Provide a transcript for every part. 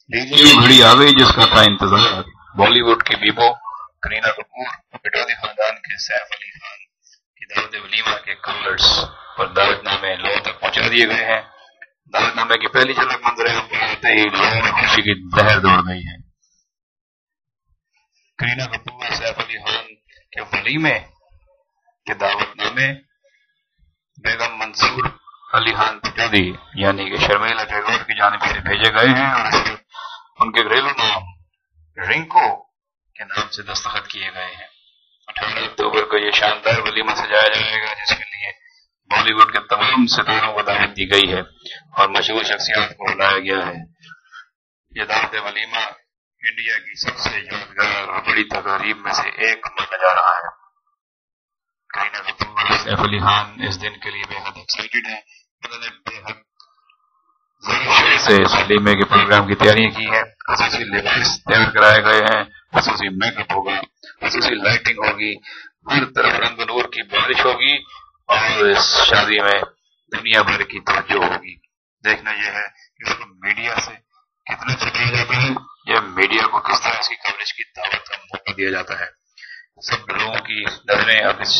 DJ की घड़ी आ गई जिसका था इंतजार। बॉलीवुड की बीबो करीना कपूर पिटौदी खानदान के सैफ अली खान की दावत वलीमा के कलर्स पर दावतनामे लोगों तक पहुंचा दिए गए हैं। दावतनामे की पहली झलक मंजरे हम आते ही लोगों में खुशी की लहर दौड़ गई है। करीना कपूर सैफ अली खान के वलीमे के दावतनामे बेगम मंसूर अली खान पिटौदी यानी कि शर्मिला टैगोर की जानिब से भेजे गए हैं और उनके घरेलू नाम रिंको के नाम से दस्तखत किए गए हैं। 18 अक्टूबर को यह शानदार वलीमा सजाया जाएगा जिसके लिए बॉलीवुड के तमाम सितारों को दावत दी गई है और मशहूर शख्सियत को बुलाया गया है। यह दावत वलीमा इंडिया की सबसे यादगार और बड़ी तकारीब में से एक माना जा रहा है। करीना कपूर और सैफ अली खान इस दिन के लिए बेहद एक्साइटेड हैं। उन्होंने बेहद जोर से इस वलीमे के प्रोग्राम की तैयारियां की है। खसूसी लिबास तैयार कराए गए हैं, खसूसी मेकअप होगा, खसूसी लाइटिंग होगी, हर तरफ रंग नूर की बारिश होगी और इस शादी में दुनिया भर की तवज्जो होगी। देखना यह है कि इसको मीडिया से कितना छुपाया जाता है या मीडिया को किस तरह इसकी कवरेज की दावत का मौका दिया जाता है। सब लोगों की नजरें अब इस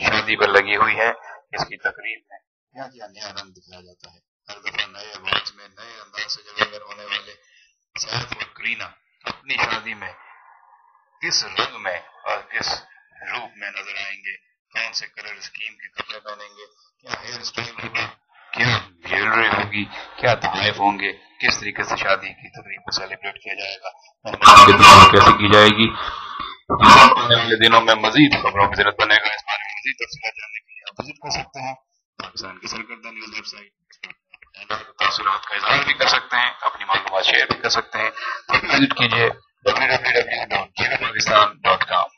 शादी पर लगी हुई है। इसकी तकरीब में क्या क्या नया रंग दिखाया जाता है। हर दफा नए आवाज में नए अंदाज से जलवागर होने वाले सैफ और करीना अपनी शादी में किस रंग में और किस रूप में नजर आएंगे, कौन से कलर स्कीम के कपड़े पहनेंगे, क्या हेयर स्टाइल होगा, क्या ज्वेलरी होगी, क्या तोहफे होंगे, किस तरीके से शादी की तकरीब को सेलिब्रेट किया जाएगा, मेहमान की दुआ कैसे की जाएगी। आने वाले दिनों में मजीद खबरों की जरूरत बनेगा। इस बारे में मजीद तफसीलात जानने के लिए आप विजिट कर सकते हैं पाकिस्तान की सरकर्दा न्यूज वेबसाइट। तासुरात का इजहार भी कर सकते हैं, अपनी मालूमात शेयर भी कर सकते हैं। तो विजिट कीजिए www.pakistan.com।